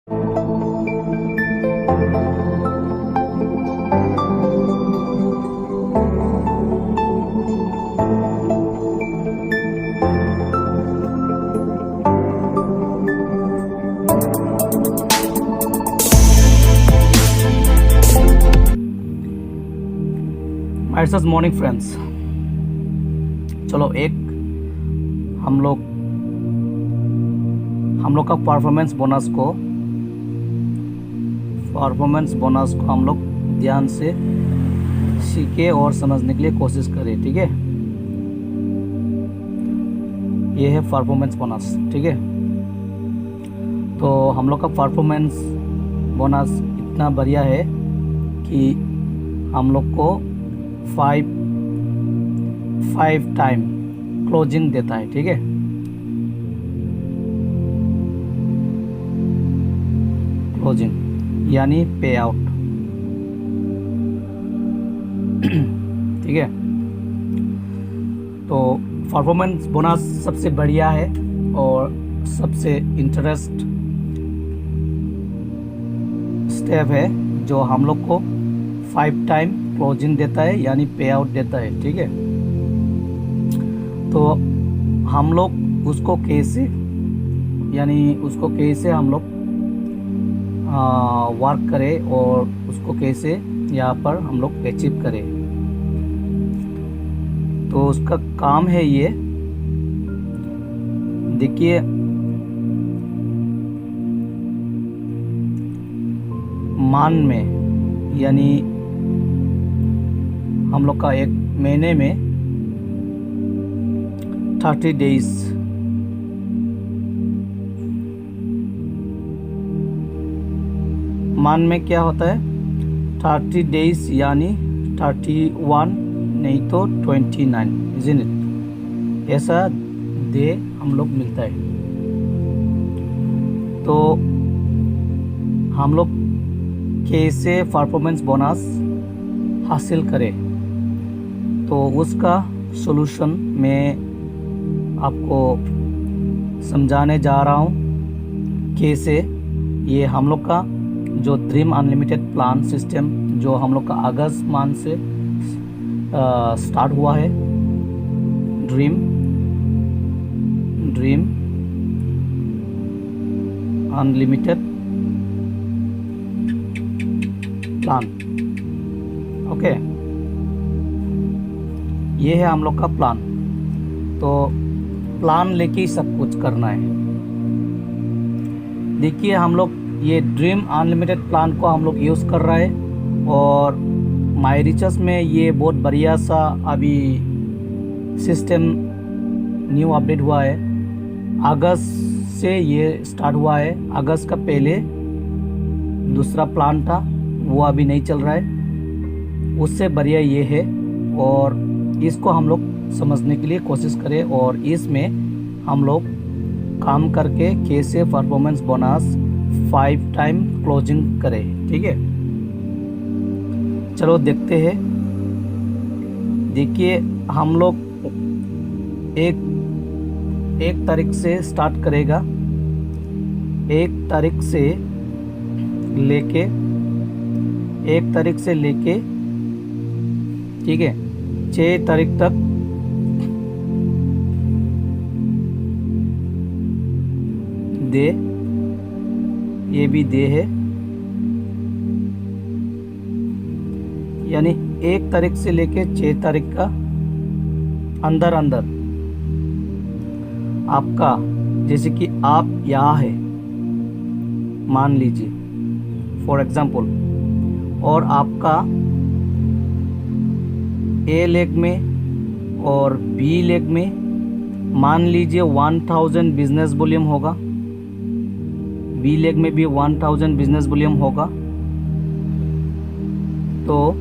My morning friends, चलो एक हम लोग का परफॉर्मेंस बोनस को हम लोग ध्यान से सीखे और समझने के लिए कोशिश करें। ठीक है, ये है परफॉर्मेंस बोनस। ठीक है, तो हम लोग का परफॉर्मेंस बोनस इतना बढ़िया है कि हम लोग को फाइव टाइम क्लोजिंग देता है। ठीक है, क्लोजिंग यानी पे आउट। ठीक है, तो परफॉर्मेंस बोनस सबसे बढ़िया है और सबसे इंटरेस्ट स्टेप है जो हम लोग को 5 टाइम क्लोजिंग देता है यानी पे आउट देता है। ठीक है, तो हम लोग उसको कैसे हम लोग वर्क करें और उसको कैसे यहाँ पर हम लोग अचीव करें, तो उसका काम है ये। देखिए, मान में यानी हम लोग का एक महीने में 30 डेज मान में क्या होता है 30 डेज यानी 31 नहीं तो 29 इज़न्ट इट, ऐसा डे हम लोग मिलता है। तो हम लोग कैसे परफॉर्मेंस बोनस हासिल करें, तो उसका सॉल्यूशन मैं आपको समझाने जा रहा हूँ। कैसे ये हम लोग का जो ड्रीम अनलिमिटेड प्लान सिस्टम जो हम लोग का अगस्त मंथ से स्टार्ट हुआ है, ड्रीम अनलिमिटेड प्लान। ओके, ये है हम लोग का प्लान। तो प्लान लेके ही सब कुछ करना है। देखिए, हम लोग ये ड्रीम अनलिमिटेड प्लान को हम लोग यूज़ कर रहा है और माई रिचर्स में ये बहुत बढ़िया सा अभी सिस्टम न्यू अपडेट हुआ है। अगस्त से ये स्टार्ट हुआ है। अगस्त का पहले दूसरा प्लान था, वो अभी नहीं चल रहा है। उससे बढ़िया ये है और इसको हम लोग समझने के लिए कोशिश करें और इसमें हम लोग काम करके कैसे परफॉर्मेंस बोनस 5 टाइम क्लोजिंग करें। ठीक है, चलो देखते हैं। देखिए, हम लोग एक तारीख से स्टार्ट करेगा, 1 तारीख से लेके ठीक है 6 तारीख तक दे, ये भी दे है, यानी 1 तारीख से लेके 6 तारीख का अंदर आपका, जैसे कि आप यहाँ है मान लीजिए फॉर एग्जांपल, और आपका ए लेग में और बी लेग में मान लीजिए 1000 बिजनेस वॉल्यूम होगा, बी लेग में भी 1000 बिजनेस वॉल्यूम होगा। तो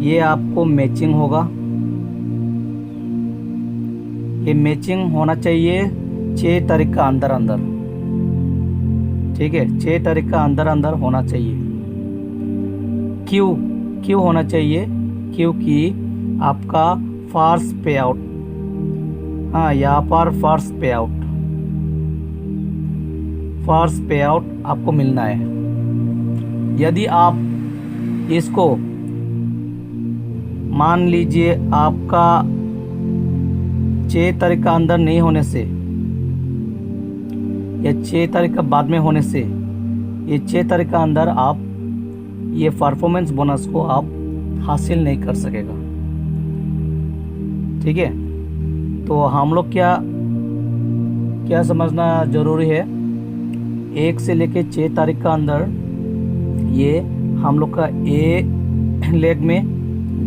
ये आपको मैचिंग होगा, ये मैचिंग होना चाहिए 6 तारीख का अंदर। ठीक है, 6 तारीख का अंदर होना चाहिए। क्यों होना चाहिए? क्योंकि आपका फर्स्ट पे आउट, हाँ यहाँ पर फर्स्ट पे आउट फर्स्ट पे आउट आपको मिलना है। यदि आप इसको मान लीजिए आपका 6 तारीख का अंदर नहीं होने से या 6 तारीख का बाद में होने से, ये 6 तारीख का अंदर आप ये परफॉर्मेंस बोनस को आप हासिल नहीं कर सकेगा। ठीक है, तो हम लोग क्या समझना ज़रूरी है, 1 से लेके 6 तारीख का अंदर ये हम लोग का ए लेग में,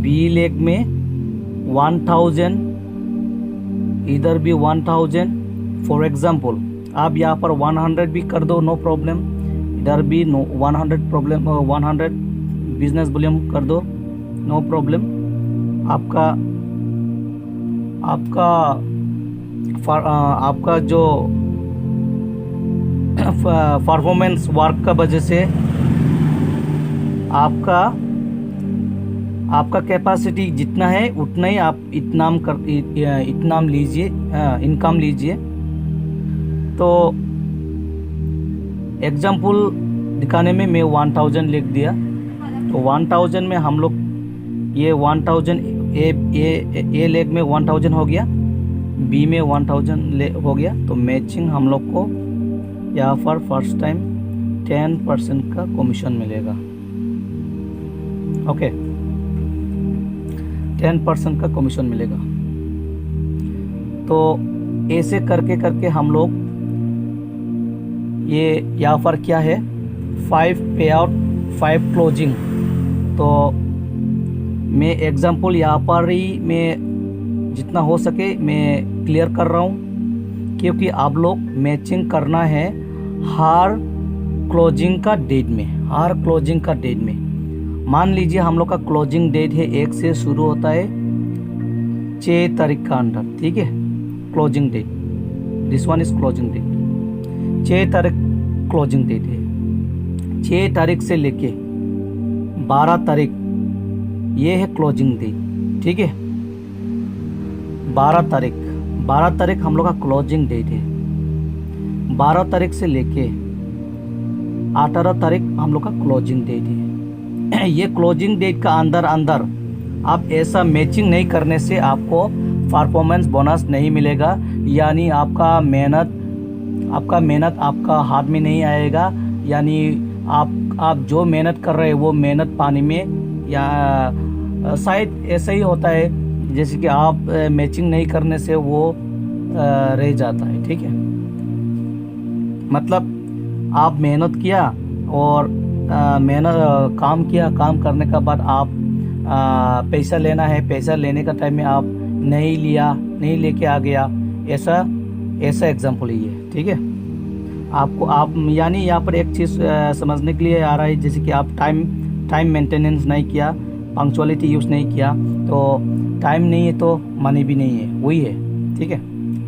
बी लेग में 1000, इधर भी 1000। फॉर एग्जांपल आप यहाँ पर 100 भी कर दो, नो प्रॉब्लम। इधर भी 100 प्रॉब्लम, 100 बिजनेस वॉल्यूम कर दो, नो प्रॉब्लम। आपका जो परफॉर्मेंस वर्क का वजह से आपका कैपेसिटी जितना है उतना ही आप इनाम लीजिए, इनकम लीजिए। तो एग्जाम्पल दिखाने में मैं 1000 लिख दिया, तो 1000 में हम लोग ये 1000 ए लेग में 1000 हो गया, बी में 1000 हो गया। तो मैचिंग हम लोग को यहाँ पर फर्स्ट टाइम 10% का कमीशन मिलेगा। ओके, 10% का कमीशन मिलेगा। तो ऐसे करके करके हम लोग ये यहाँ पर क्या है, 5 पे आउट 5 क्लोजिंग। तो मैं एग्जांपल यहाँ पर ही मैं जितना हो सके मैं क्लियर कर रहा हूँ, क्योंकि आप लोग मैचिंग करना है हर क्लोजिंग का डेट में, हर क्लोजिंग का डेट में। मान लीजिए हम लोग का क्लोजिंग डेट है 1 से शुरू होता है 6 तारीख का अंदर, ठीक है, closing date, this one is closing date. 6 तारीख क्लोजिंग डेट है। 6 तारीख से लेके 12 तारीख ये है क्लोजिंग डेट, ठीक है। 12 तारीख हम लोग का क्लोजिंग डेट है। 12 तारीख से लेके 18 तारीख हम लोग का क्लोजिंग डेट है। ये क्लोजिंग डेट का अंदर आप ऐसा मैचिंग नहीं करने से आपको परफॉर्मेंस बोनस नहीं मिलेगा, यानी आपका मेहनत आपका हाथ में नहीं आएगा, यानी आप जो मेहनत कर रहे हैं वो मेहनत पानी में, या शायद ऐसा ही होता है जैसे कि आप मैचिंग नहीं करने से वो रह जाता है। ठीक है, मतलब आप मेहनत किया और काम करने के बाद आप पैसा लेना है, पैसा लेने का टाइम में आप नहीं लेके आ गया, ऐसा एग्जाम्पल ही है। ठीक है, आप यानी यहाँ पर एक चीज़ समझने के लिए आ रहा है, जैसे कि आप टाइम मेंटेनेंस नहीं किया, पंक्चुअलिटी यूज़ नहीं किया, तो टाइम नहीं है तो मनी भी नहीं है, वही है। ठीक है,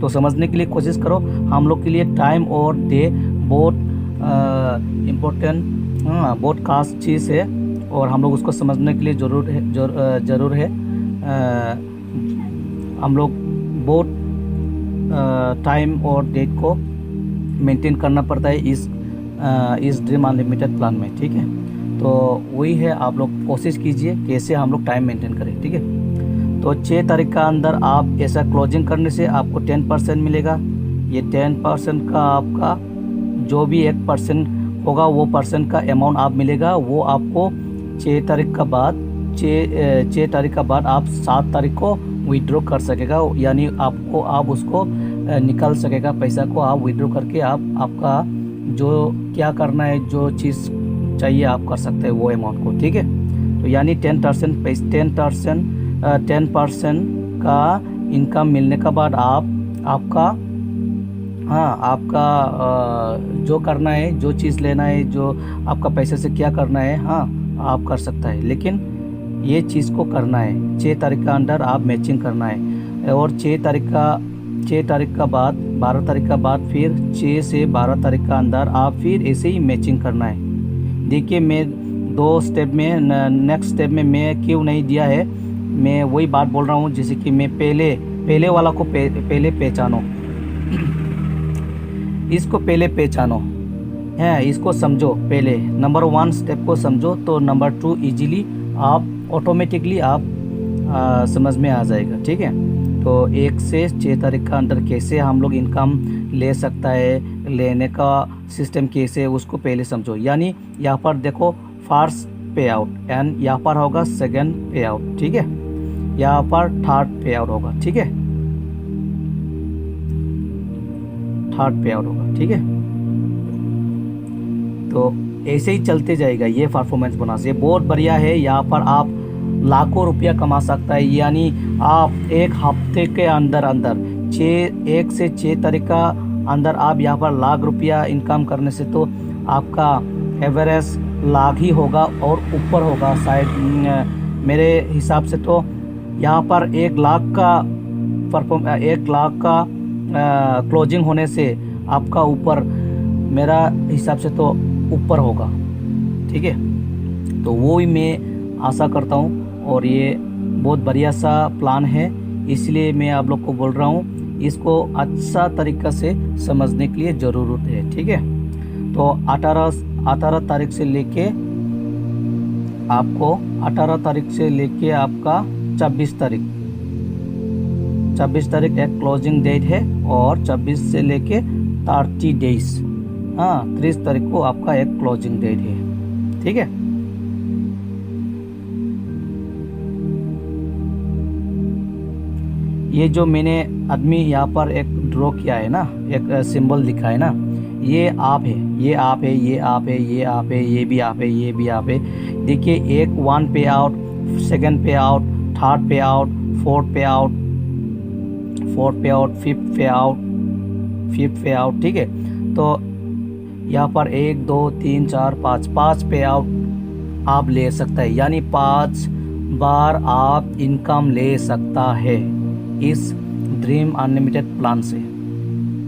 तो समझने के लिए कोशिश करो। हम लोग के लिए टाइम और डे बहुत इम्पोर्टेंट, बहुत खास चीज़ है, और हम लोग उसको समझने के लिए ज़रूर है। हम लोग बहुत टाइम और डेट को मेंटेन करना पड़ता है इस ड्रीम अनलिमिटेड प्लान में। ठीक है, तो वही है, आप लोग कोशिश कीजिए कैसे हम लोग टाइम मेंटेन करें। ठीक है, तो 6 तारीख का अंदर आप ऐसा क्लोजिंग करने से आपको 10% मिलेगा। ये 10% का आपका जो भी 1% होगा वो परसेंट का अमाउंट आप मिलेगा, वो आपको 6 तारीख का बाद आप 7 तारीख को विड्रॉ कर सकेगा, यानी आप उसको निकाल सकेगा, पैसा को आप विड्रॉ करके आपका जो क्या करना है, जो चीज़ चाहिए आप कर सकते हैं वो अमाउंट को। ठीक है, तो यानी 10% का इनकम मिलने के बाद आपका जो करना है, जो चीज़ लेना है, जो आपका पैसे से क्या करना है, आप कर सकता है, लेकिन ये चीज़ को करना है 6 तारीख का अंदर आप मैचिंग करना है। और 6 तारीख का बाद 12 तारीख का बाद फिर 6 से 12 तारीख का अंदर आप फिर ऐसे ही मैचिंग करना है। देखिए, मैं 2 स्टेप में, नेक्स्ट स्टेप में मैं क्यों नहीं दिया है, मैं वही बात बोल रहा हूँ, जैसे कि मैं पहले वाला को पहले पहचानो, इसको पहले पहचानो, है, इसको समझो पहले, नंबर 1 स्टेप को समझो तो नंबर 2 इजीली आप ऑटोमेटिकली आप समझ में आ जाएगा। ठीक है, तो 1 से 6 तारीख का अंदर कैसे हम लोग इनकम ले सकता है, लेने का सिस्टम कैसे है, उसको पहले समझो। यानी यहाँ पर देखो फर्स्ट पे आउट एंड यहाँ पर होगा सेकंड पे आउट। ठीक है, यहाँ पर थर्ड पे आउट होगा। ठीक है, थर्ड पे आउट होगा। ठीक है, तो ऐसे ही चलते जाएगा ये परफॉर्मेंस बोनस। ये बहुत बढ़िया है, यहाँ पर आप लाखों रुपया कमा सकता है। यानी आप एक हफ्ते के अंदर 1 से 6 तारीख का अंदर आप यहाँ पर लाख रुपया इनकम करने से तो आपका एवरेज लाख ही होगा और ऊपर होगा शायद। मेरे हिसाब से तो यहाँ पर 1 लाख का क्लोजिंग होने से आपका ऊपर, मेरा हिसाब से तो ऊपर होगा। ठीक है, तो वो ही मैं आशा करता हूँ और ये बहुत बढ़िया सा प्लान है, इसलिए मैं आप लोग को बोल रहा हूँ इसको अच्छा तरीक़ा से समझने के लिए ज़रूरत है। ठीक है, तो 18 तारीख से लेके आपको 18 तारीख से लेके आपका 24 तारीख एक क्लोजिंग डेट है और 24 से लेके 30 डेज, हाँ 30 तारीख को आपका एक क्लोजिंग डेट है। ठीक है, ये जो मैंने आदमी यहाँ पर एक ड्रॉ किया है ना, एक सिंबल दिखा है ना, ये आप है, ये आप है, ये आप है, ये आप है, ये भी आप है, ये भी आप है। देखिए, एक 1 पे आउट, सेकंड पे आउट, थर्ड पे आउट, फोर्थ पे आउट, फिफ्थ पे आउट। ठीक है, तो यहाँ पर 1 2 3 4 5 पे आउट आप ले सकता है। यानी 5 बार आप इनकम ले सकता है इस ड्रीम अनलिमिटेड प्लान से।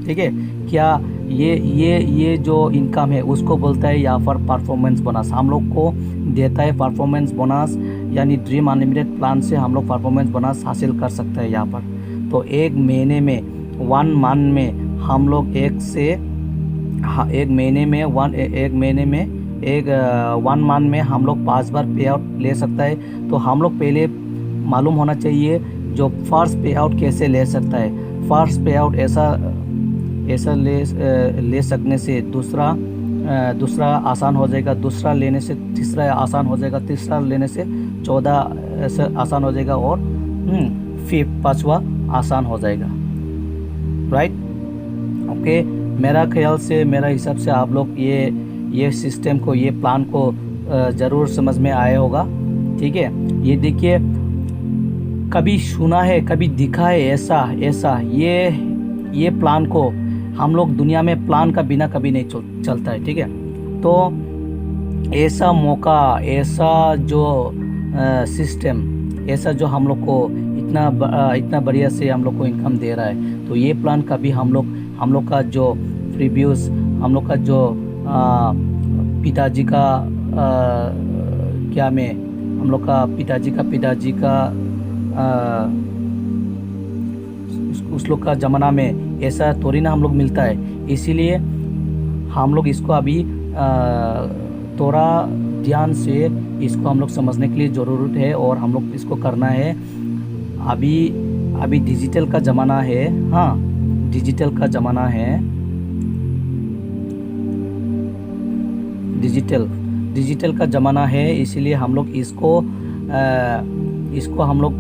ठीक है, क्या ये जो इनकम है उसको बोलता है यहाँ पर परफॉर्मेंस बोनस। हम लोग को देता है परफॉर्मेंस बोनस, यानी ड्रीम अनलिमिटेड प्लान से हम लोग परफॉर्मेंस बोनस हासिल कर सकते हैं यहाँ पर। तो एक महीने में 1 मंथ में हम लोग एक मंथ में हम लोग 5 बार पे आउट ले सकता है। तो हम लोग पहले मालूम होना चाहिए जो फर्स्ट पे आउट कैसे ले सकता है। फर्स्ट पे आउट ऐसा ले सकने से दूसरा आसान हो जाएगा, दूसरा लेने से तीसरा आसान हो जाएगा, तीसरा लेने से 14 ऐसा आसान हो जाएगा और फिर 5वां आसान हो जाएगा। Right, okay. मेरा ख्याल से, मेरा हिसाब से आप लोग ये सिस्टम को, ये प्लान को ज़रूर समझ में आया होगा। ठीक है, ये देखिए, कभी सुना है, कभी दिखा है ऐसा ये प्लान को हम लोग दुनिया में प्लान का बिना कभी नहीं चलता है। ठीक है, तो ऐसा मौका, ऐसा जो सिस्टम, ऐसा जो हम लोग को इतना बढ़िया से हम लोग को इनकम दे रहा है, तो ये प्लान कभी हम लोग का जो प्रीवियस, हम लोग का जो पिताजी का हम लोग का पिताजी का उस लोग का ज़माना में ऐसा थोड़ी ना हम लोग मिलता है। इसीलिए हम लोग इसको अभी थोड़ा ध्यान से इसको हम लोग समझने के लिए ज़रूरत है और हम लोग इसको करना है। अभी डिजिटल का ज़माना है, हाँ डिजिटल का ज़माना है, डिजिटल का ज़माना है। इसीलिए हम लोग इसको हम लोग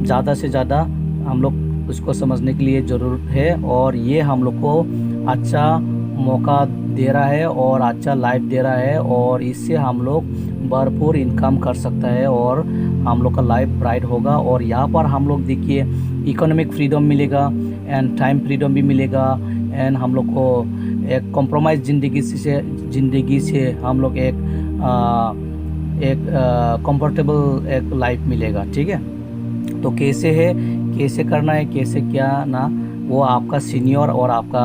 ज़्यादा से ज़्यादा हम लोग उसको समझने के लिए ज़रूरत है। और ये हम लोग को अच्छा मौका दे रहा है और अच्छा लाइफ दे रहा है और इससे हम लोग भरपूर इनकम कर सकता है और हम लोग का लाइफ ब्राइट होगा। और यहाँ पर हम लोग देखिए इकोनॉमिक फ्रीडम मिलेगा एंड टाइम फ्रीडम भी मिलेगा एंड हम लोग को एक कॉम्प्रोमाइज़ ज़िंदगी से हम लोग एक कंफर्टेबल एक लाइफ मिलेगा। ठीक है, तो कैसे करना है, कैसे क्या ना, वो आपका सीनियर और आपका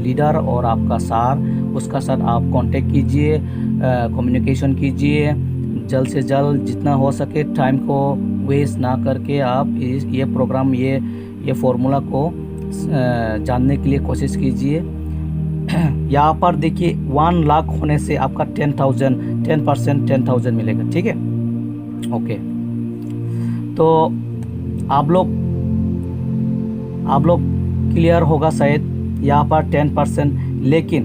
लीडर और आपका सार, उसका साथ आप कांटेक्ट कीजिए, कम्युनिकेशन कीजिए, जल्द से जल्द जितना हो सके टाइम को वेस्ट ना करके आप ये प्रोग्राम, ये फॉर्मूला को जानने के लिए कोशिश कीजिए। यहाँ पर देखिए 1 लाख होने से आपका 10% 10,000 मिलेगा, ठीक है। ओके, तो आप लोग क्लियर होगा शायद यहाँ पर 10%। लेकिन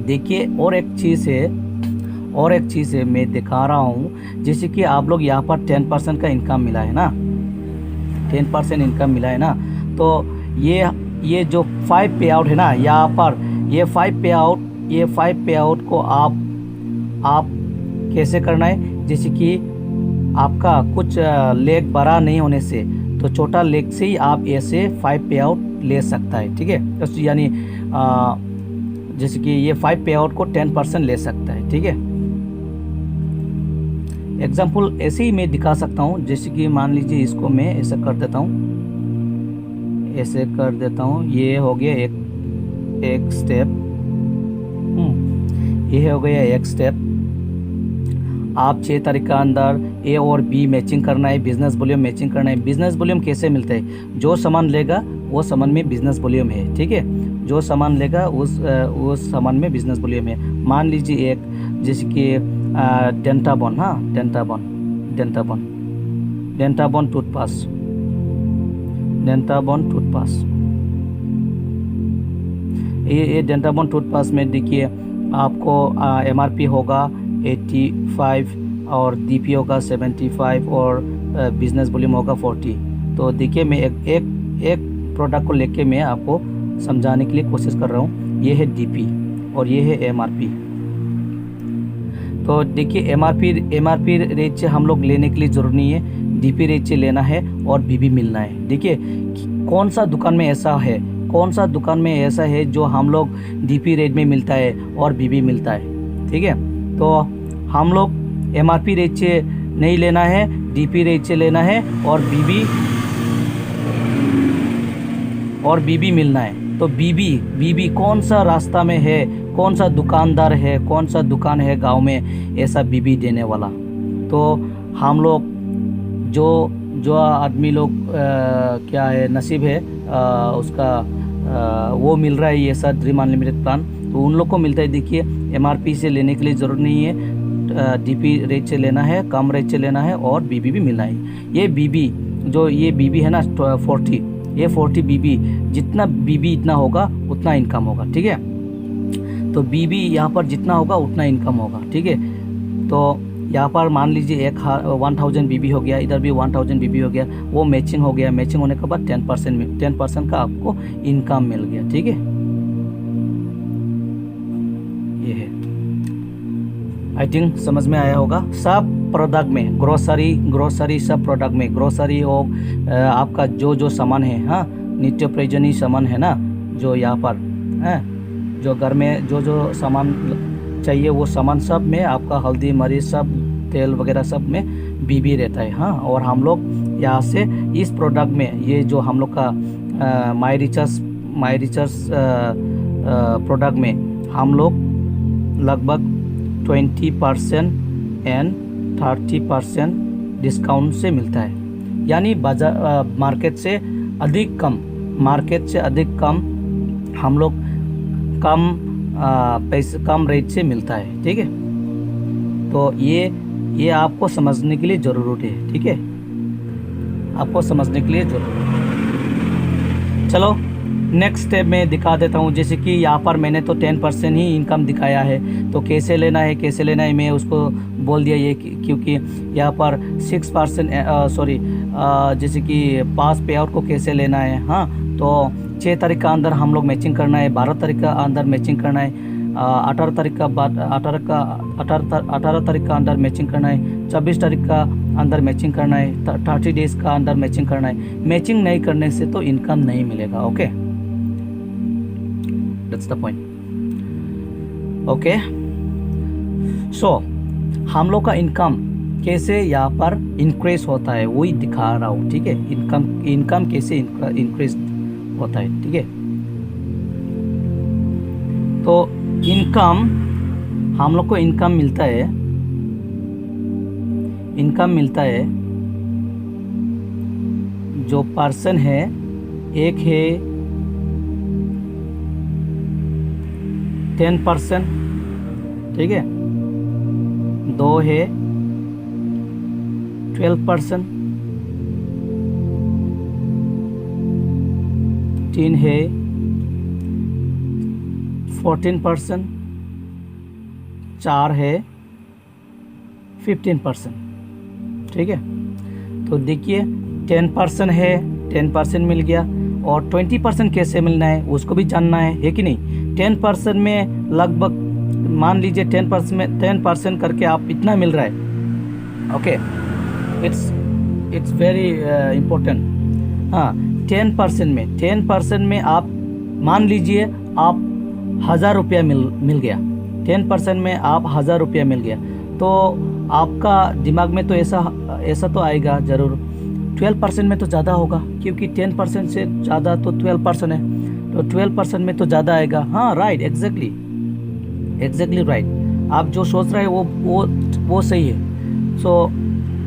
देखिए और एक चीज़ है मैं दिखा रहा हूँ। जैसे कि आप लोग यहाँ पर 10% का इनकम मिला है ना, 10% इनकम मिला है ना, तो ये जो 5 पे आउट है ना यहाँ पर, ये 5 पे आउट को आप कैसे करना है। जैसे कि आपका कुछ लेग बड़ा नहीं होने से, तो छोटा लेग से ही आप ऐसे 5 पे आउट ले सकता है, ठीक है। तो यानी जैसे कि ये 5 पे आउट को 10% ले सकता है, ठीक है। एग्जाम्पल ऐसे ही मैं दिखा सकता हूँ। जैसे कि मान लीजिए इसको मैं ऐसे कर देता हूँ, ये हो गया एक स्टेप, ये हो गया एक स्टेप। आप 6 तारीख का अंदर ए और बी मैचिंग करना है, बिजनेस वॉल्यूम मैचिंग करना है। बिजनेस वॉल्यूम कैसे मिलता है, जो सामान लेगा वो सामान में बिजनेस वॉल्यूम है, ठीक है। जो सामान लेगा उस सामान में बिजनेस वॉल्यूम है। मान लीजिए एक जैसे कि डेंटाबॉन, हाँ डेंटाबॉन टूथपास, ये डेंटाबॉन टूथपास में देखिए आपको एमआरपी होगा 85 और डीपी होगा 75 और बिजनेस वॉल्यूम होगा 40। तो देखिए मैं एक प्रोडक्ट को लेके मैं आपको समझाने के लिए कोशिश कर रहा हूँ। ये है डीपी और ये है एमआरपी। तो देखिए एमआरपी रेट से हम लोग लेने के लिए ज़रूरी नहीं है, डीपी रेट से लेना है और बीबी मिलना है। देखिए कौन सा दुकान में ऐसा है जो हम लोग डीपी रेट में मिलता है और बीबी मिलता है, ठीक है। तो हम लोग एमआरपी रेट से नहीं लेना है, डीपी रेट से लेना है और बीबी मिलना है। तो बीबी कौन सा रास्ता में है, कौन सा दुकानदार है, कौन सा दुकान है गांव में ऐसा बीबी देने वाला। तो हम लोग जो आदमी लोग क्या है नसीब है उसका वो मिल रहा है ये ऐसा ड्रीम अनलिमिटेड प्लान, तो उन लोग को मिलता है। देखिए एमआरपी से लेने के लिए ज़रूरत नहीं है, डीपी रेट से लेना है, कम रेट से लेना है और बीबी भी मिलना है। ये बीबी है ना 40, ये 40 बीबी, जितना बीबी इतना होगा उतना इनकम होगा, ठीक है। तो बीबी यहाँ पर जितना होगा उतना इनकम होगा, ठीक है। तो यहाँ पर मान लीजिए 1000 बीबी हो गया, इधर भी 1000 बीबी हो गया, वो मैचिंग हो गया। मैचिंग होने के बाद 10% का आपको इनकम मिल गया, ठीक है। ये है, आई थिंक समझ में आया होगा। सब प्रोडक्ट में ग्रोसरी सब प्रोडक्ट में ग्रोसरी हो आपका जो सामान है, हाँ नित्य प्रयोजनीय सामान है ना, जो यहाँ पर है, जो घर में जो सामान चाहिए वो सामान सब में आपका हल्दी मरीच सब तेल वगैरह सब में बीबी रहता है, हाँ। और हम लोग यहाँ से इस प्रोडक्ट में ये जो हम लोग का माई रिचर्स प्रोडक्ट में हम लोग लगभग 20% एंड 30% डिस्काउंट से मिलता है। यानी बाजार मार्केट से अधिक कम हम लोग कम रेट से मिलता है, ठीक है। तो ये आपको समझने के लिए ज़रूरत है, ठीक है, आपको समझने के लिए ज़रूरत है। चलो नेक्स्ट स्टेप में दिखा देता हूँ। जैसे कि यहाँ पर मैंने तो 10% ही इनकम दिखाया है, तो कैसे लेना है मैं उसको बोल दिया ये क्योंकि यहाँ पर 6% जैसे कि 5 पे आउट को कैसे लेना है, हाँ। तो 6 तारीख का अंदर हम लोग मैचिंग करना है, 12 तारीख का अंदर मैचिंग करना है, 18 तारीख का अंदर मैचिंग करना है, 24 तारीख का अंदर मैचिंग करना है, 30 डेज का अंदर मैचिंग करना है। मैचिंग नहीं करने से तो इनकम नहीं मिलेगा, okay, that's the point, okay. So हम लोग का इनकम कैसे यहाँ पर इंक्रीज होता है वही दिखा रहा हूँ, ठीक है। इनकम कैसे इंक्रीज होता है, ठीक है। तो इनकम हम लोग को इनकम मिलता है जो पर्सन है, एक है 10%, ठीक है। 2 है 12%, 3 है 14%, 4 है 15%, ठीक है। तो देखिए 10% है, 10% मिल गया, और 20% कैसे मिलना है उसको भी जानना है कि नहीं। 10% में लगभग मान लीजिए 10% में 10% करके आप इतना मिल रहा है। Okay, it's very important. हाँ, 10% में आप मान लीजिए आप 1000 रुपया मिल गया। 10% में आप 1000 रुपया मिल गया, तो आपका दिमाग में तो ऐसा तो आएगा ज़रूर 12% में तो ज़्यादा होगा, क्योंकि 10% से ज़्यादा तो 12% है, तो 12% में तो ज़्यादा आएगा। हाँ राइट, एग्जैक्टली राइट। आप जो सोच रहे हैं वो सही है। सो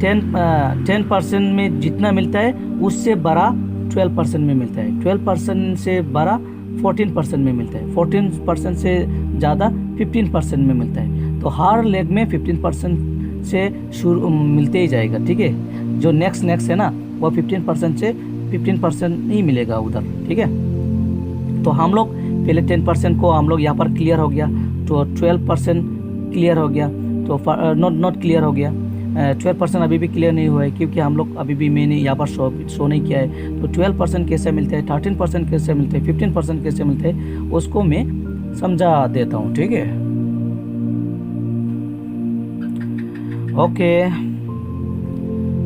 10% में जितना मिलता है उससे बड़ा 12% में मिलता है, 12% से बड़ा 14% में मिलता है, 14% से ज़्यादा 15% में मिलता है। तो हर लेग में 15% से शुरू मिलते ही जाएगा, ठीक है। जो नेक्स्ट है ना, वो 15% से 15% नहीं मिलेगा उधर, ठीक है। तो हम लोग पहले 10% को हम लोग यहाँ पर क्लियर हो गया, तो 12% क्लियर हो गया, तो नॉट क्लियर हो गया। 12% अभी भी क्लियर नहीं हुआ है, क्योंकि हम लोग अभी भी मैंने यहाँ पर शो नहीं किया है। तो 12% कैसे मिलते हैं, 13% कैसे मिलते हैं, 15% कैसे मिलते हैं, उसको मैं समझा देता हूँ, ठीक है। ओके,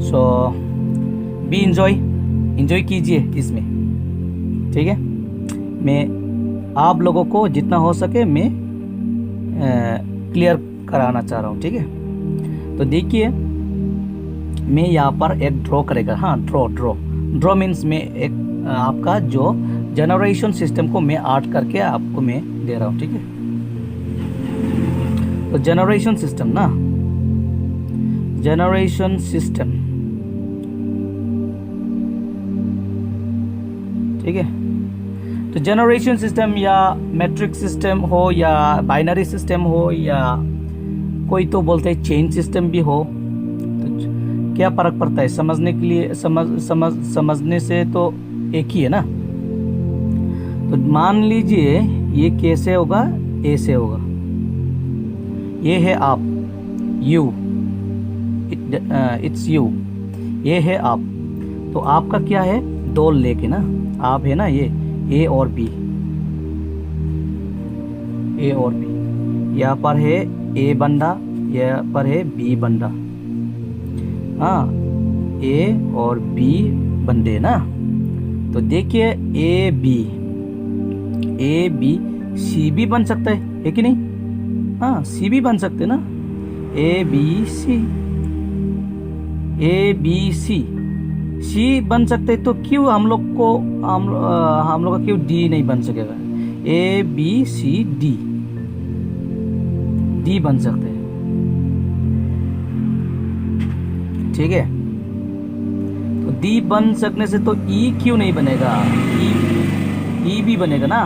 सो बी इंजॉय कीजिए इसमें, ठीक है। मैं आप लोगों को जितना हो सके मैं क्लियर कराना चाह रहा हूँ, ठीक है। तो देखिए मैं यहाँ पर एक ड्रॉ करेगा। हाँ, ड्रॉ मीन्स मैं एक आपका जो जनरेशन सिस्टम को मैं ऐड करके आपको मैं दे रहा हूँ, ठीक है। तो जनरेशन सिस्टम, ठीक है। तो जनरेशन सिस्टम या मैट्रिक्स सिस्टम हो या बाइनरी सिस्टम हो या कोई तो बोलते हैं चेन सिस्टम भी हो, तो क्या फ़र्क पड़ता है समझने के लिए। समझने से तो एक ही है ना। तो मान लीजिए ये कैसे होगा, ऐसे होगा। ये है आप, यू, इट्स यू, ये है आप। तो आपका क्या है, दो लेग है ना, आप है ना, ये ए और बी, यहाँ पर है ए बंदा, यहाँ पर है बी बंदा। हाँ, ए और बी बंदे ना। तो देखिए ए बी सी भी बन सकता है कि नहीं। हाँ, सी भी बन सकते ना, ए बी सी बन सकते। तो क्यों हम लोग का क्यों डी नहीं बन सकेगा। ए बी सी डी बन सकते हैं, ठीक है। तो डी बन सकने से तो ई क्यों नहीं बनेगा, ई भी बनेगा ना।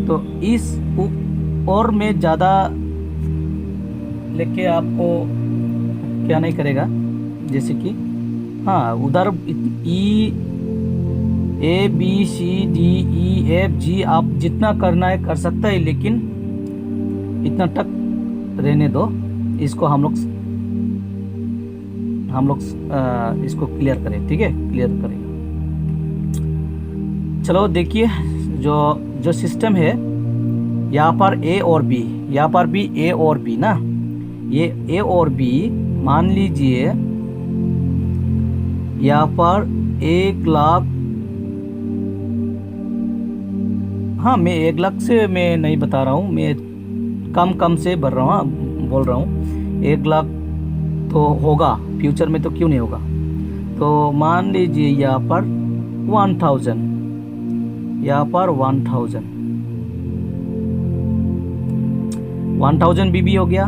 तो इस और में ज़्यादा लेके आपको क्या नहीं करेगा, जैसे कि हाँ उधर ई A B C D E F G आप जितना करना है कर सकता है, लेकिन इतना तक रहने दो। इसको हम लोग इसको क्लियर करें, ठीक है, क्लियर करेंगे। चलो देखिए जो सिस्टम है, यहाँ पर ए और बी, यहाँ पर भी ए और बी ना, ये ए और बी मान लीजिए यहाँ पर 1 लाख। हाँ, मैं 1 लाख से मैं नहीं बता रहा हूँ, मैं कम से बोल रहा हूँ 1 लाख तो होगा फ्यूचर में, तो क्यों नहीं होगा। तो मान लीजिए यहाँ पर 1000, यहाँ पर 1000 बीबी हो गया,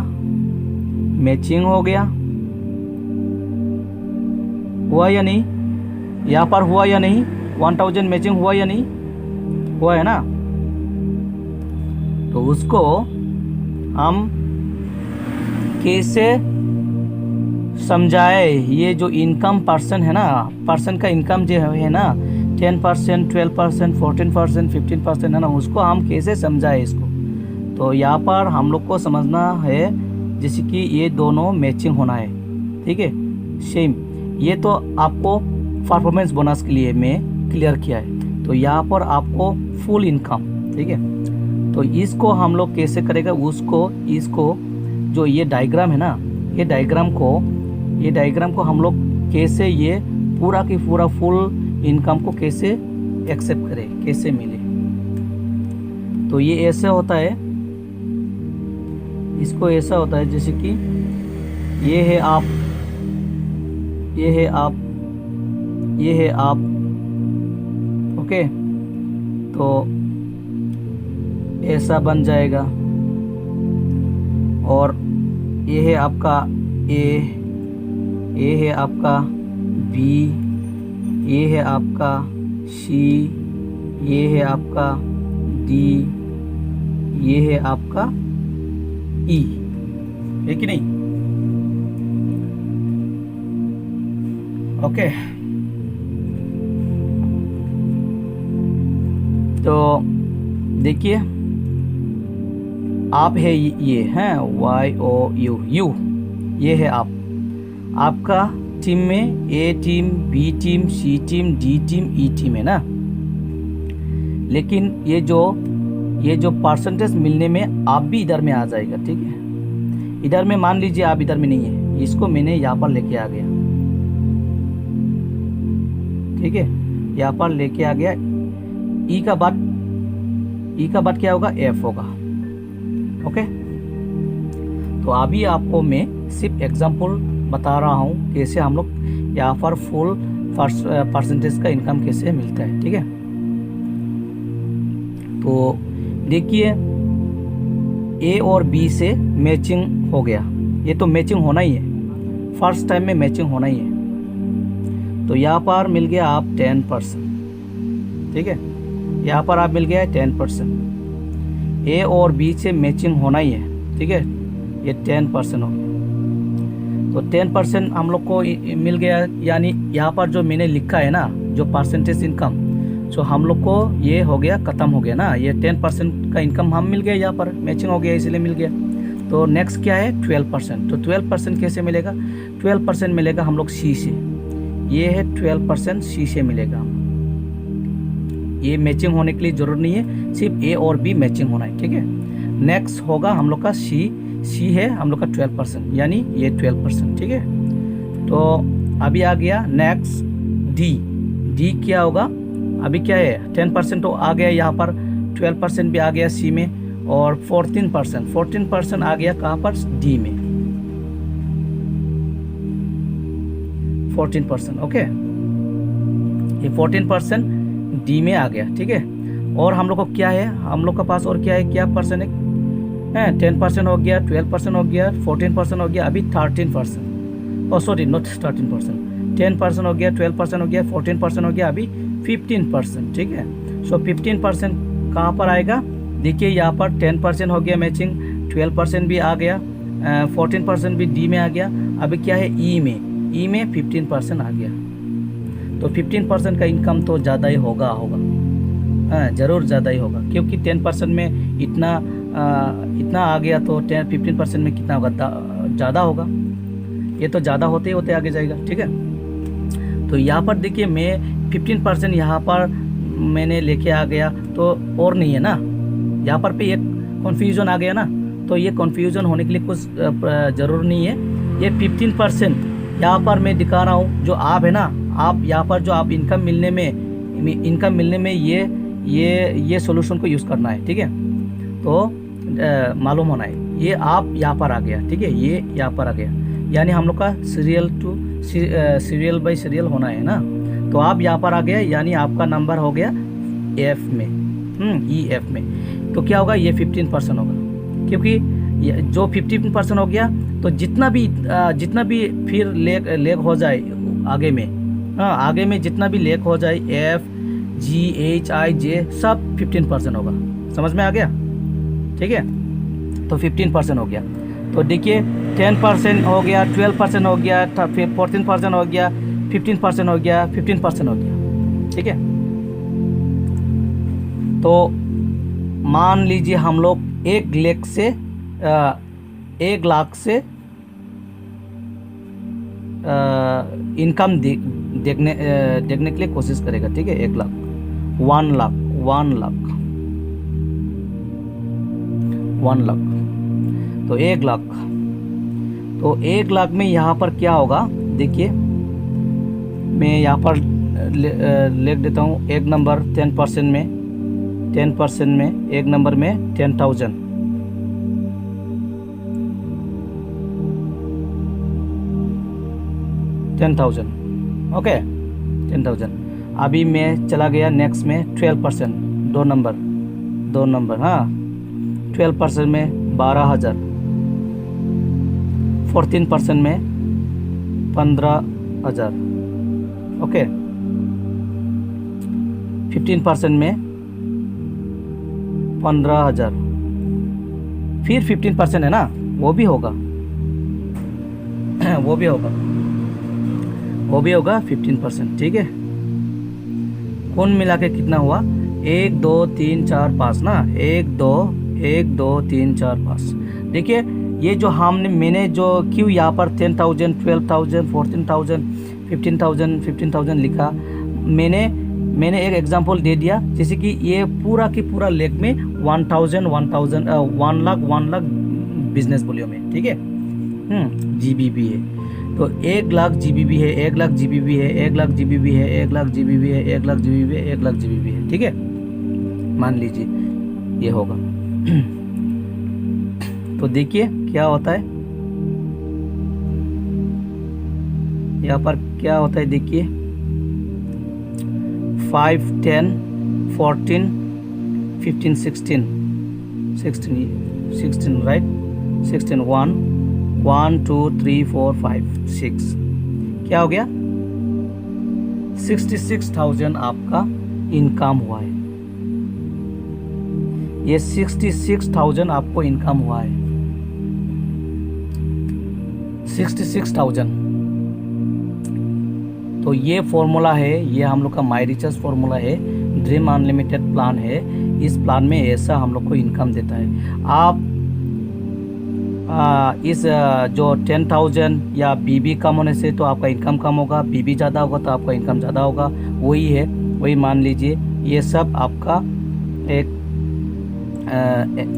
मैचिंग हो गया, हुआ या नहीं, यहाँ पर हुआ या नहीं, 1000 मैचिंग हुआ या नहीं, हुआ है ना। तो उसको हम कैसे समझाए। ये जो इनकम पर्सन है ना, पर्सन का इनकम जो है ना 10%, 12%, 14%, 15% है ना, उसको हम कैसे समझाए इसको। तो यहाँ पर हम लोग को समझना है जैसे कि ये दोनों मैचिंग होना है, ठीक है, सेम। ये तो आपको परफॉर्मेंस बोनस के लिए मैं क्लियर किया है। तो यहाँ पर आपको फुल इनकम, ठीक है। तो इसको हम लोग कैसे करेगा, उसको इसको जो ये डायग्राम है ना, ये डायग्राम को हम लोग कैसे ये पूरा की पूरा फुल इनकम को कैसे एक्सेप्ट करें, कैसे मिले। तो ये ऐसे होता है, इसको ऐसा होता है जैसे कि ये है आप, ये है आप, ये है आप, ओके। तो ऐसा बन जाएगा। और ये है आपका ए, ये है आपका बी, ये है आपका सी, ये है आपका डी, ये है आपका ई, है कि नहीं? ओके। तो देखिए आप है, ये हैं YOU, यू, ये है आप। आपका टीम में ए टीम, बी टीम, सी टीम, डी टीम, ई टीम है ना। लेकिन ये जो परसेंटेज मिलने में आप भी इधर में आ जाएगा, ठीक है। इधर में मान लीजिए आप इधर में नहीं है, इसको मैंने यहाँ पर लेके आ गया, ठीक है, यहाँ पर लेके आ गया। ई का बाद क्या होगा, एफ होगा, ओके। तो अभी आपको मैं सिर्फ एग्जांपल बता रहा हूँ कैसे हम लोग यहाँ पर फुल परसेंटेज का इनकम कैसे मिलता है, ठीक है। तो देखिए ए और बी से मैचिंग हो गया, ये तो मैचिंग होना ही है, फर्स्ट टाइम में मैचिंग होना ही है। तो यहाँ पर मिल गया आप 10%, ठीक है, यहाँ पर आप मिल गया 10%। ए और बी से मैचिंग होना ही है, ठीक है, ये 10% हो गया। तो 10% हम लोग को मिल गया, यानी यहाँ पर जो मैंने लिखा है ना, जो परसेंटेज इनकम, सो हम लोग को ये हो गया, ख़त्म हो गया ना। ये 10% का इनकम हम मिल गया, यहाँ पर मैचिंग हो गया इसलिए मिल गया। तो नेक्स्ट क्या है, 12%। तो 12% कैसे मिलेगा, 12% मिलेगा हम लोग सी से, ये है 12% सी से मिलेगा। ये मैचिंग होने के लिए ज़रूर नहीं है, सिर्फ ए और बी मैचिंग होना है, ठीक है। नेक्स्ट होगा हम लोग का सी है हम लोग का 12%, यानी ये 12%, ठीक है। तो अभी आ गया नेक्स्ट डी क्या होगा, अभी क्या है 10% तो आ गया यहाँ पर, 12% भी आ गया सी में, और 14% आ गया कहाँ पर, डी में, 14%, ओके। ये 14% डी में आ गया, ठीक है। और हम लोग को क्या है, हम लोग का पास और क्या है, क्या परसेंट है, 10% हो गया, 12% हो गया, 14% हो गया, अभी 13%, सॉरी नॉट 13%, 10% हो गया, 12% हो गया, 14% हो गया, अभी 15%, ठीक है। सो 15% कहाँ पर आएगा, देखिए यहाँ पर 10% हो गया मैचिंग, 12% भी आ गया, 14% भी डी में आ गया, अभी क्या है ई में 15% आ गया। तो 15% का इनकम तो ज़्यादा ही होगा, हाँ ज़रूर ज़्यादा ही होगा, क्योंकि 10% में इतना आ गया, तो 15% में कितना होगा, ज़्यादा होगा। ये तो ज़्यादा होते ही होते आगे जाएगा, ठीक है। तो यहाँ पर देखिए मैं 15% यहाँ पर मैंने लेके आ गया, तो और नहीं है ना, यहाँ पर पे एक कन्फ्यूज़न आ गया ना। तो ये कन्फ्यूज़न होने के लिए कुछ ज़रूर नहीं है। ये 15% यहाँ पर मैं दिखा रहा हूँ, जो आप है ना, आप यहाँ पर जो आप इनकम मिलने में ये सॉल्यूशन को यूज़ करना है, ठीक है। तो मालूम होना है, ये आप यहाँ पर आ गया, ठीक है, ये यहाँ पर आ गया, यानी हम लोग का सीरियल बाय सीरियल होना है ना। तो आप यहाँ पर आ गया, यानी आपका नंबर हो गया एफ में, EF में। तो क्या होगा, ये 15% होगा, क्योंकि जो 15% हो गया, तो जितना भी फिर लेग हो जाए आगे में, आगे में जितना भी लेग हो जाए, F G H I J सब 15% होगा। समझ में आ गया, ठीक है। तो 15% हो गया। तो देखिए 10% हो गया, 12% हो गया, 14% हो गया, 15% हो गया, 15% हो गया, ठीक है। तो मान लीजिए हम लोग 1 लाख से 1 लाख से इनकम देखने के लिए कोशिश करेगा, ठीक है। 1 लाख, 1 लाख, 1 लाख, 1 लाख, तो 1 लाख। तो 1 लाख में यहाँ पर क्या होगा देखिए, मैं यहाँ पर लिख देता हूँ। एक नंबर 10% में, 10% में एक नंबर में 10,000, 10,000, ओके 10,000। अभी मैं चला गया नेक्स्ट में 12%, 2 नंबर हाँ, 12% में 12,000, 14% में 15,000, ओके। 15% में 15,000, फिर 15% है ना, वो भी होगा वो भी होगा, वो भी होगा 15%, ठीक है। कुल मिला के कितना हुआ? 1 2 3 4 5 ना, 1 2 1 2 3 4 5। देखिए ये जो मैंने जो क्यों यहाँ पर 10,000, 12,000, 14,000, 15,000 लिखा, मैंने एक एग्जांपल दे दिया। जैसे कि ये पूरा की पूरा लेग में 1 लाख बिजनेस वॉल्यूम है, ठीक है। GBP है। तो 1 लाख GBP है, 1 लाख GBP है, 1 लाख GBP है, 1 लाख GBP है, 1 लाख GBP है, 1 लाख GBP है, ठीक है। मान लीजिए ये होगा। तो देखिए क्या होता है यहाँ पर, क्या होता है देखिए, 5 10 14 15 16 राइट, 16 1 2 3 4 5 6, क्या हो गया? 66,000 आपका इनकम हुआ है। ये 66,000 आपको इनकम हुआ है, 66,000। तो ये फॉर्मूला है, ये हम लोग का माई रिचर्स फॉर्मूला है, ड्रीम अनलिमिटेड प्लान है। इस प्लान में ऐसा हम लोग को इनकम देता है। आप इस जो 10,000 या बीबी कम होने से तो आपका इनकम कम होगा, बीबी ज़्यादा होगा तो आपका इनकम ज़्यादा होगा, वही है। वही मान लीजिए ये सब आपका एक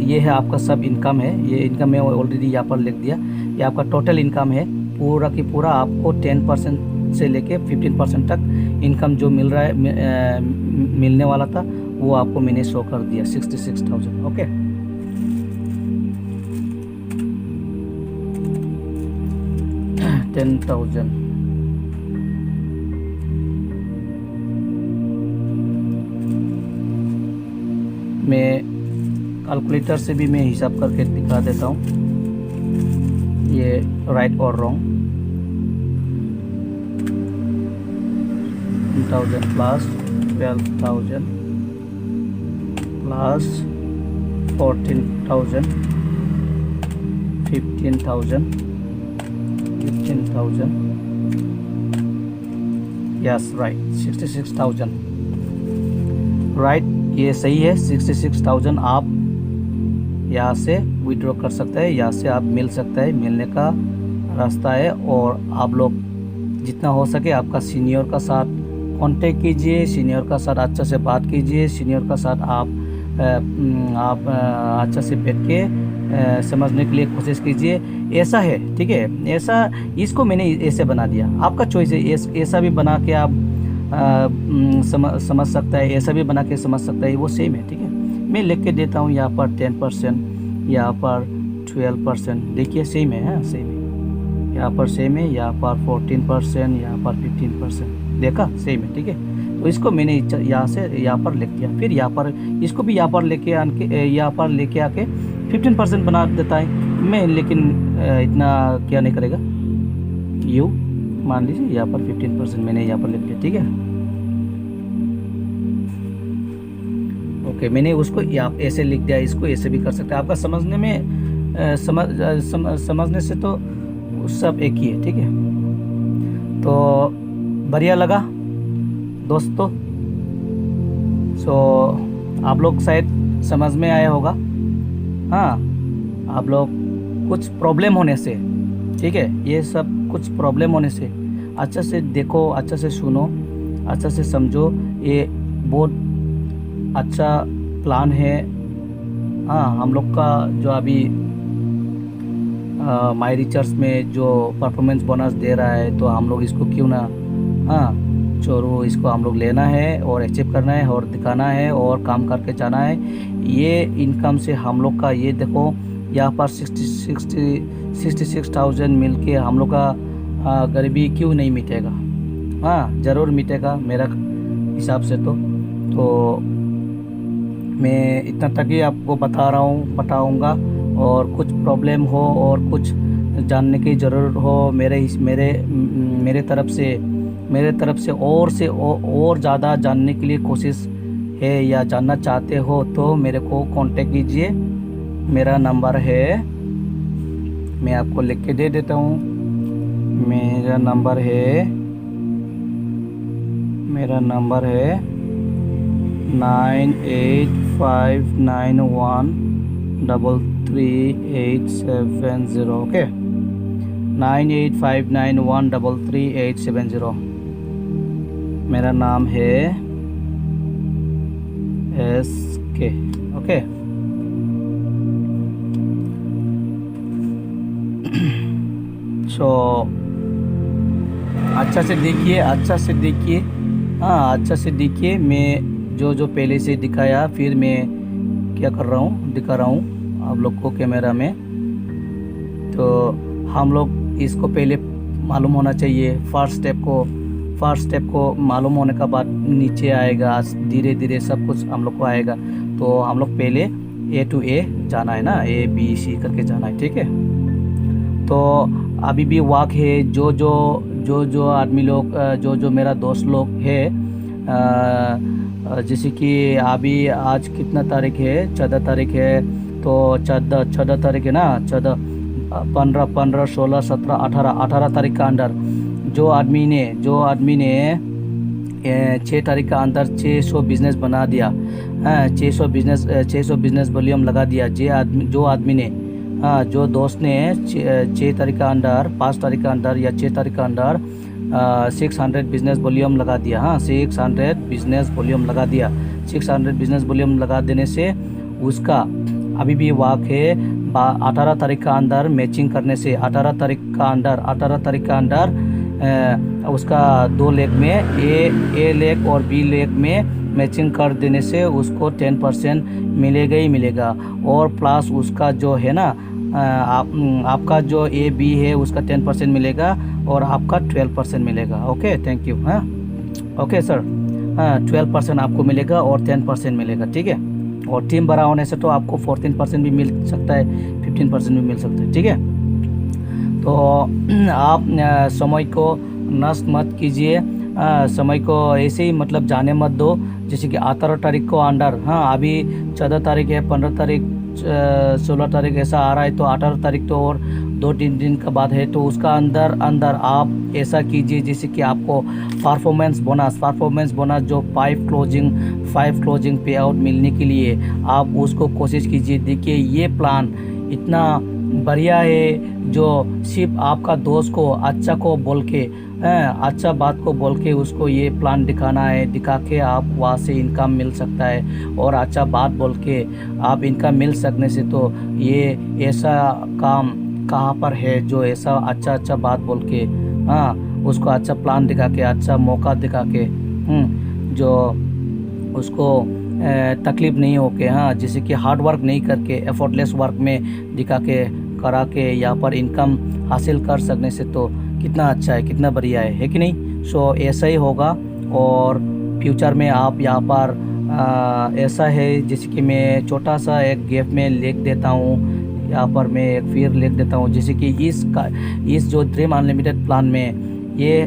ये है आपका सब इनकम है। ये इनकम मैं ऑलरेडी यहाँ पर लिख दिया। ये आपका टोटल इनकम है, पूरा की पूरा आपको 10% से लेके 15% तक इनकम जो मिल रहा है, मिलने वाला था, वो आपको मैंने शो कर दिया 66,000, ओके। $10,000 मैं कैलकुलेटर से भी मैं हिसाब करके दिखा देता हूँ, ये राइट और wrong. 10,000 plus 12,000 plus 14,000 15,000 yes right 66,000 right, ये सही है। 66,000 आप यहाँ से विड्रॉ कर सकते हैं, यहाँ से आप मिल सकता है, मिलने का रास्ता है। और आप लोग जितना हो सके आपका सीनियर का साथ कांटेक्ट कीजिए, सीनियर का साथ अच्छा से बात कीजिए, सीनियर का साथ आप अच्छा से बैठ के समझने के लिए कोशिश कीजिए। ऐसा है, ठीक है, ऐसा इसको मैंने ऐसे बना दिया, आपका चॉइस है। ऐसा भी बना के आप समझ सकता है, ऐसा भी बना के समझ सकता है, वो सेम है, ठीक है। मैं लिख के देता हूँ यहाँ पर 10%, यहाँ पर 12%, देखिए सेम है, हाँ सेम है। यहाँ पर सेम है, यहाँ पर 14%, यहाँ पर 15%, देखा सेम है, ठीक है। तो इसको मैंने यहाँ से यहाँ पर लिख दिया, फिर यहाँ पर इसको भी यहाँ पर लेके आके 15% बना देता है मैं, लेकिन इतना क्या नहीं करेगा। यू मान लीजिए यहाँ पर 15% मैंने यहाँ पर लिख दिया, ठीक है, ओके, मैंने उसको आप ऐसे लिख दिया, इसको ऐसे भी कर सकते हैं। आपका समझने में समझने से तो सब एक ही है, ठीक है। तो बढ़िया लगा दोस्तों। सो आप लोग शायद समझ में आया होगा। हाँ, आप लोग कुछ प्रॉब्लम होने से, ठीक है, ये सब कुछ प्रॉब्लम होने से अच्छा से देखो, अच्छा से सुनो, अच्छा से समझो। ये बहुत अच्छा प्लान है। हाँ, हम लोग का जो अभी माई रिचर्स में जो परफॉर्मेंस बोनस दे रहा है, तो हम लोग इसको क्यों ना, हाँ चोरो, इसको हम लोग लेना है और अचीव करना है और दिखाना है और काम करके जाना है। ये इनकम से हम लोग का, ये देखो यहाँ पर 66,000 मिल के हम लोग का गरीबी क्यों नहीं मिटेगा। हाँ, ज़रूर मिटेगा मेरा हिसाब से। तो मैं इतना तक ही आपको बताऊंगा। और कुछ प्रॉब्लम हो और कुछ जानने की ज़रूरत हो मेरे तरफ से और ज़्यादा जानने के लिए कोशिश है या जानना चाहते हो तो मेरे को कांटेक्ट कीजिए। मेरा नंबर है, मैं आपको लिख के दे देता हूँ। मेरा नंबर है 9859133870। ओके, 9859133870। मेरा नाम है SK। ओके, सो अच्छा से देखिए। हाँ, अच्छा से देखिए। मैं जो पहले से दिखाया, फिर मैं क्या कर रहा हूँ, दिखा रहा हूँ आप लोग को कैमरा में। तो हम लोग इसको पहले मालूम होना चाहिए। फर्स्ट स्टेप को मालूम होने के बाद नीचे आएगा, धीरे धीरे सब कुछ हम लोग को आएगा। तो हम लोग पहले A to A जाना है ना, ABC करके जाना है, ठीक है। तो अभी भी वाक है। जो आदमी लोग, जो मेरा दोस्त लोग है, जैसे कि अभी आज कितना तारीख है, 14 तारीख है। तो 14 तारीख है ना, 14, 15, 16, 17, 18 तारीख का अंदर जो आदमी ने 6 तारीख का अंदर 600 बिजनेस बना दिया, 600 बिजनेस वॉल्यूम लगा दिया। जो आदमी ने, जो दोस्त ने 6 तारीख का अंदर, 5 तारीख का अंदर या 6 तारीख का अंदर 600 बिजनेस वॉल्यूम लगा दिया। हाँ, 600 बिजनेस वॉल्यूम लगा दिया। 600 बिजनेस वॉल्यूम लगा देने से उसका अभी भी वाक है 18 तारीख का अंदर मैचिंग करने से। 18 तारीख का अंदर उसका 2 लेग में, ए लेग और बी लेग में मैचिंग कर देने से उसको 10% मिलेगा ही मिलेगा। और प्लस उसका जो है ना, आपका जो AB है उसका 10% मिलेगा और आपका 12% मिलेगा। Okay, thank you. हाँ, ओके सर। हाँ, 12% आपको मिलेगा और 10% मिलेगा, ठीक है। और टीम बड़ा होने से तो आपको 14% भी मिल सकता है, 15% भी मिल सकता है, ठीक है। तो आप समय को नष्ट मत कीजिए, समय को ऐसे ही मतलब जाने मत दो। जैसे कि 18 तारीख को अंडर, हाँ अभी 14 तारीख है, 15 तारीख 16 तारीख ऐसा आ रहा है, तो 18 तारीख तो और 2-3 दिन का बाद है। तो उसका अंदर आप ऐसा कीजिए जैसे कि आपको परफॉर्मेंस बोनस जो 5 क्लोजिंग पे आउट मिलने के लिए आप उसको कोशिश कीजिए। देखिए ये प्लान इतना बढ़िया है, जो सिर्फ आपका दोस्त को अच्छा बात को बोल के उसको ये प्लान दिखा के आप वहाँ से इनकम मिल सकता है। और अच्छा बात बोल के आप इनकम मिल सकने से तो ये ऐसा काम कहाँ पर है जो ऐसा अच्छा बात बोल के, हाँ उसको अच्छा प्लान दिखा के, अच्छा मौका दिखा के, जो उसको तकलीफ नहीं होके, हाँ जैसे कि हार्ड वर्क नहीं करके एफर्टलेस वर्क में दिखा के करा के यहाँ पर इनकम हासिल कर सकने से तो कितना अच्छा है, कितना बढ़िया है कि नहीं। सो ऐसा ही होगा। और फ्यूचर में आप यहाँ पर ऐसा है जैसे कि मैं छोटा सा एक गैप में लिख देता हूँ, यहाँ पर मैं एक फिर लिख देता हूँ। जैसे कि इस जो ड्रीम अनलिमिटेड प्लान में ये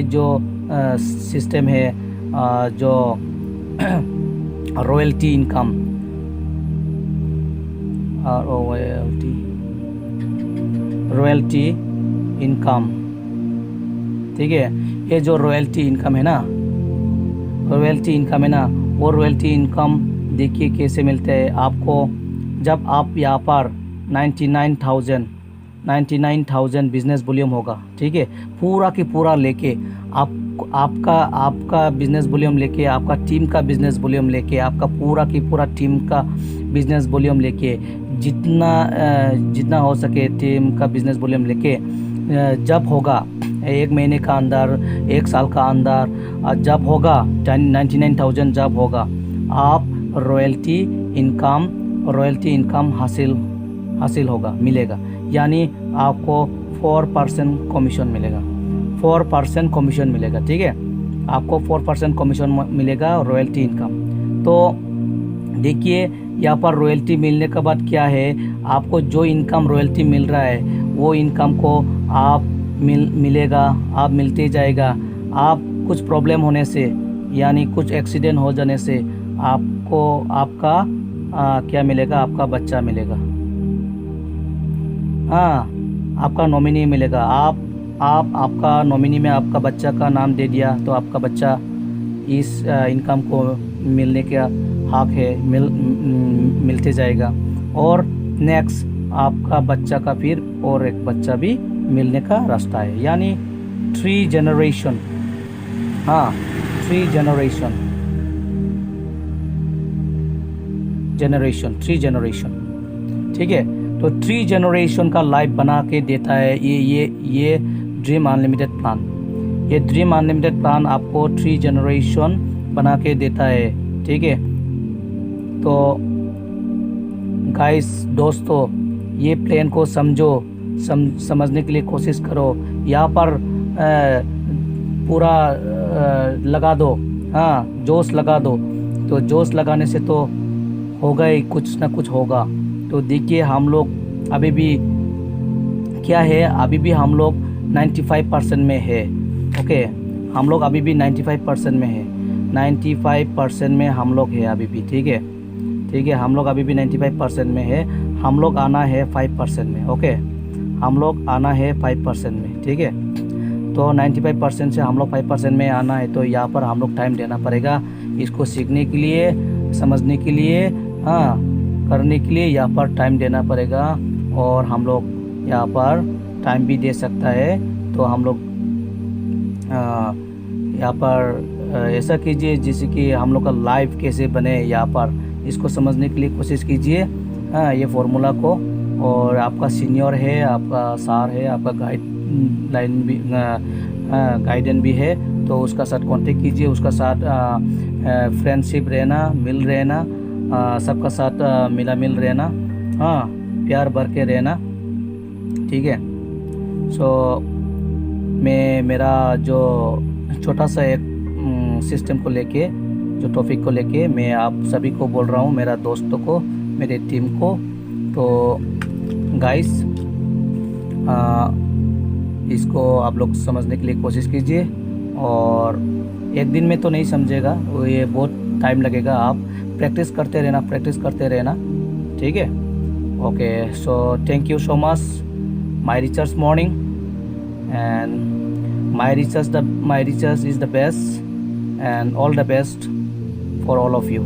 जो सिस्टम है, जो royalty income, royalty royalty income, ठीक है। ये जो रॉयल्टी इनकम है ना, रॉयल्टी इनकम है ना, वो रॉयल्टी इनकम देखिए कैसे मिलते हैं आपको। जब आप यहाँ पर 99,000 बिजनेस वॉल्यूम होगा, ठीक है, पूरा की पूरा लेके आपका बिजनेस वॉल्यूम लेके, आपका टीम का बिजनेस वॉल्यूम लेके, आपका पूरा की पूरा टीम का बिजनेस वॉल्यूम लेके, जितना हो सके टीम का बिजनेस वॉल्यूम लेके जब होगा 1 महीने का अंदर, 1 साल का अंदर, जब होगा 99,000 जब होगा, आप रॉयल्टी इनकम हासिल होगा, मिलेगा। यानी आपको 4% कमीशन मिलेगा, 4% कमीशन मिलेगा, ठीक है। आपको 4% कमीशन मिलेगा रॉयल्टी इनकम। तो देखिए यहाँ पर रॉयल्टी मिलने के बाद क्या है, आपको जो इनकम रॉयल्टी मिल रहा है वो इनकम को आप मिलेगा, आप मिलते जाएगा। आप कुछ प्रॉब्लम होने से, यानी कुछ एक्सीडेंट हो जाने से आपको आपका क्या मिलेगा, आपका बच्चा मिलेगा, हाँ, आपका नॉमिनी मिलेगा। आपका नॉमिनी में आपका बच्चा का नाम दे दिया तो आपका बच्चा इस इनकम को मिलने का हक है, मिलते जाएगा। और नेक्स्ट आपका बच्चा का फिर और एक बच्चा भी मिलने का रास्ता है, यानी 3 जनरेशन, हाँ 3 जनरेशन, 3 जनरेशन, ठीक है। तो 3 जनरेशन का लाइफ बना के देता है ये ड्रीम अनलिमिटेड प्लान। ये ड्रीम अनलिमिटेड प्लान आपको 3 जनरेशन बना के देता है, ठीक है। तो गाइस, दोस्तों, ये प्लान को समझने के लिए कोशिश करो। यहाँ पर पूरा लगा दो, हाँ, जोश लगा दो। तो जोश लगाने से तो होगा ही, कुछ ना कुछ होगा। तो देखिए हम लोग अभी भी क्या है, अभी भी हम लोग 95% में है, ओके। हम लोग अभी भी 95% में है, 95% में हम लोग है अभी भी, ठीक है, ठीक है। हम लोग अभी भी 95% में है, हम लोग आना है 5% में, ओके। हम लोग आना है 5% में, ठीक है। तो 95% से हम लोग 5% में आना है, तो यहाँ पर हम लोग टाइम देना पड़ेगा इसको सीखने के लिए, समझने के लिए, हाँ, करने के लिए यहाँ पर टाइम देना पड़ेगा। और हम लोग यहाँ पर टाइम भी दे सकता है। तो हम लोग यहाँ पर ऐसा कीजिए जैसे कि हम लोग का लाइफ कैसे बने, यहाँ पर इसको समझने के लिए कोशिश कीजिए, हाँ, ये फार्मूला को। और आपका सीनियर है, आपका सार है, आपका गाइडेंस भी है, तो उसका साथ कांटेक्ट कीजिए, उसका साथ फ्रेंडशिप रहना, मिल रहना, सबका साथ मिला मिल रहना, हाँ, प्यार भर के रहना, ठीक है। सो मैं मेरा जो छोटा सा एक सिस्टम को लेके, जो टॉपिक को लेके मैं आप सभी को बोल रहा हूँ, मेरा दोस्तों को, मेरे टीम को। तो गाइस, इसको आप लोग समझने के लिए कोशिश कीजिए। और एक दिन में तो नहीं समझेगा, वो ये बहुत टाइम लगेगा। आप प्रैक्टिस करते रहना, ठीक है। Okay, so thank you so much my riches morning, and my riches is the best, and all the best for all of you.